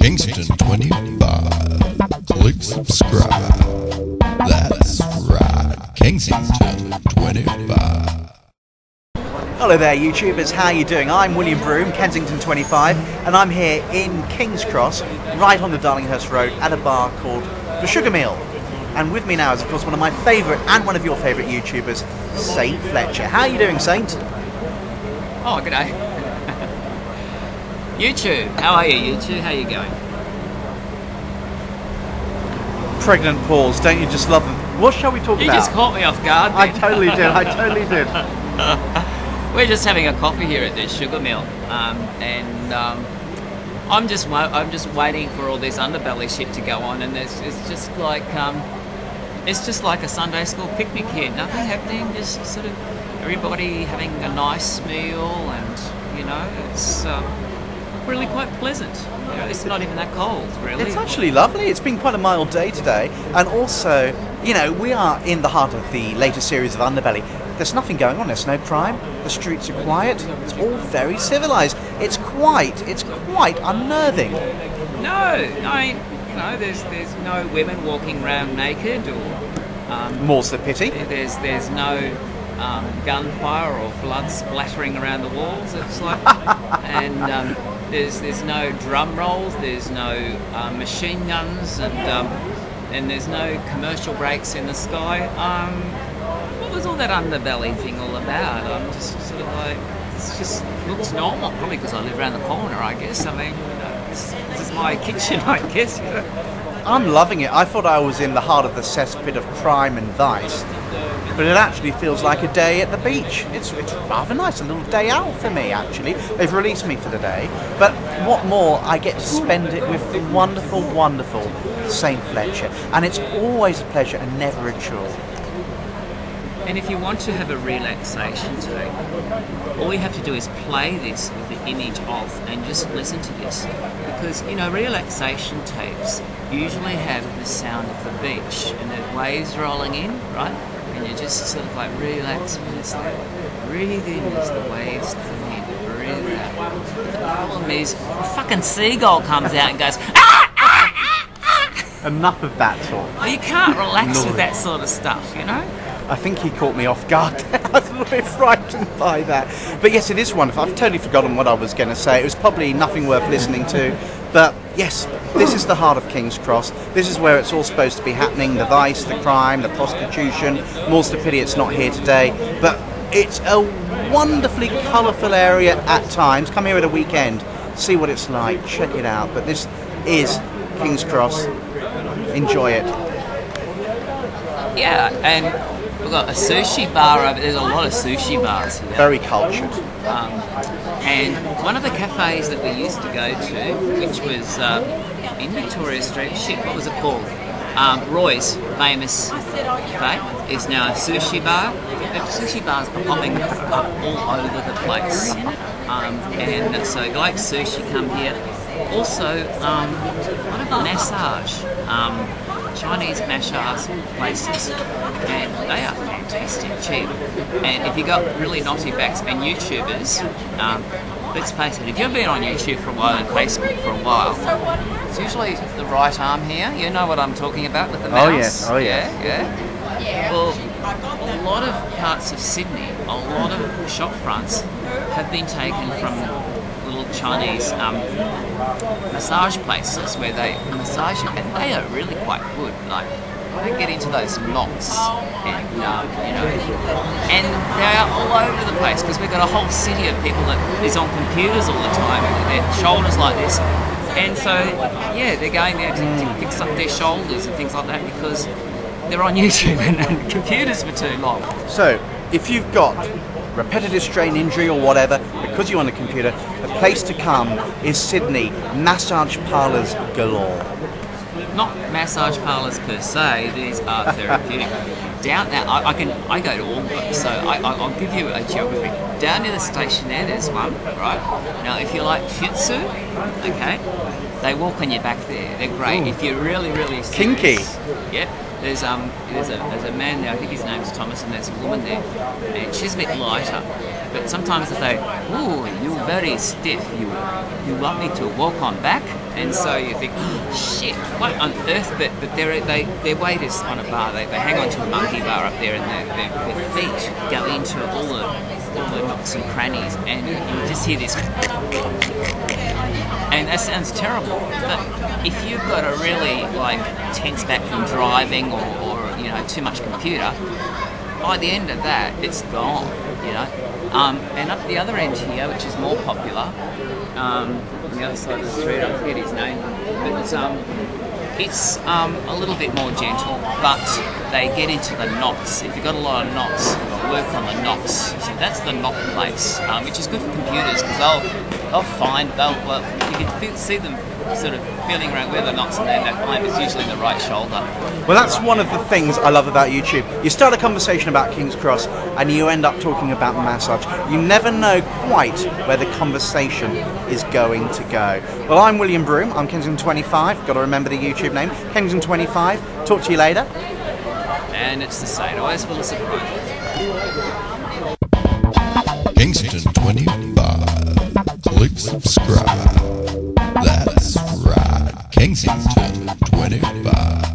Kingston 25. Click subscribe. That's right, Kingston 25. Hello there YouTubers, how are you doing? I'm William Broom, Kensington 25, and I'm here in King's Cross, right on the Darlinghurst Road, at a bar called The Sugar Mill. And with me now is of course one of my favourite and one of your favourite YouTubers, Saint Fletcher. How are you doing, Saint? Oh, g'day. YouTube, how are you YouTube? How are you going? Pregnant pause, don't you just love them? What shall we talk about? You just caught me off guard. I totally did, I totally did. We're just having a coffee here at the Sugar Mill, I'm just waiting for all this Underbelly shit to go on, and it's just like a Sunday school picnic here. Nothing happening, just sort of everybody having a nice meal, and you know, it's really quite pleasant. You know, it's not even that cold, really. It's actually lovely. It's been quite a mild day today, and also, you know, we are in the heart of the latest series of Underbelly. There's nothing going on. There's no crime. The streets are quiet. It's all very civilised. It's quite unnerving. No, there's no women walking around naked, or more's the pity. There's no gunfire or blood splattering around the walls. It's like, and there's no drum rolls. There's no machine guns, and there's no commercial breaks in the sky. What was all that Underbelly thing all about? I'm just sort of like, this just looks normal, probably because I live around the corner, I guess. I mean, this is my kitchen, I guess. You know? I'm loving it. I thought I was in the heart of the cesspit of crime and vice, but it actually feels like a day at the beach. It's rather nice, a little day out for me, actually. They've released me for the day, but what more, I get to spend it with the wonderful, wonderful Saint Fletcher, and it's always a pleasure and never a chore. And if you want to have a relaxation tape, all you have to do is play this with the image of and just listen to this. Because, you know, relaxation tapes usually have the sound of the beach and the waves rolling in, right? And you just sort of like relax and it's like breathe in as the waves come in, breathe out. But the problem is a fucking seagull comes out and goes, ah, ah, ah, ah. Enough of that talk. Well, you can't relax with that sort of stuff, you know? I think he caught me off guard. I was a little bit frightened by that. But yes, it is wonderful. I've totally forgotten what I was going to say. It was probably nothing worth listening to. But yes, this is the heart of King's Cross. This is where it's all supposed to be happening. The vice, the crime, the prostitution. More's the pity it's not here today. But it's a wonderfully colourful area at times. Come here at a weekend. See what it's like. Check it out. But this is King's Cross. Enjoy it. Yeah, and we've got a sushi bar over there's a lot of sushi bars here. Very cultured. And one of the cafes that we used to go to, which was in Victoria Street, what was it called? Roy's famous cafe is now a sushi bar. The sushi bars are popping up all over the place. And so if you like sushi, come here. Also, one of the massage, Chinese massage places, and they are fantastic, cheap. And if you got really naughty backs and YouTubers, let's face it, if you've been on YouTube for a while and Facebook for a while, it's usually the right arm here. You know what I'm talking about with the mouse? Oh yes, oh yes. Yeah. Well, a lot of parts of Sydney, a lot of shop fronts have been taken from little Chinese massage places where they massage you, and they are really quite good. Like, I don't get into those knots, and you know, and they are all over the place because we've got a whole city of people that is on computers all the time with their shoulders like this, and so yeah, they're going there to fix up their shoulders and things like that because they're on YouTube and computers for too long. So, if you've got repetitive strain injury or whatever, because you're on a computer, the place to come is Sydney. Massage parlours galore. Not massage parlours per se, these are therapeutic. Down now, I go to all of them, so I'll give you a geography. Down near the station there's one, right? Now, if you like Shih Tzu, okay, they walk on your back there. They're great. If you're really, really serious, kinky. Yeah. There's a man there, I think his name's Thomas, and there's a woman there, and she's a bit lighter, but sometimes they say, "Ooh, you're very stiff. You want me to walk on back?" And so you think, "Shit, what on earth?" But their weight is on a bar. They hang onto a monkey bar up there, and their feet go into all the nooks and crannies, and you just hear this. And that sounds terrible, but if you've got a really like tense back from driving or too much computer, by the end of that it's gone, and up the other end here, which is more popular, on the other side of the street, I forget his name, but it's a little bit more gentle, but they get into the knots. If you've got a lot of knots, you've got to work on the knots. So that's the knot place, which is good for computers because you can see them sort of feeling around where the knots are, and they find it's usually in the right shoulder. Well, that's one of the things I love about YouTube. You start a conversation about King's Cross and you end up talking about massage. You never know quite where the conversation is going to go. Well, I'm William Broom. I'm Kensington 25. Got to remember the YouTube name. Kensington 25. Talk to you later. And it's the same. Always full of surprises. Kensington 25. Click subscribe. That's right. Kensington 25.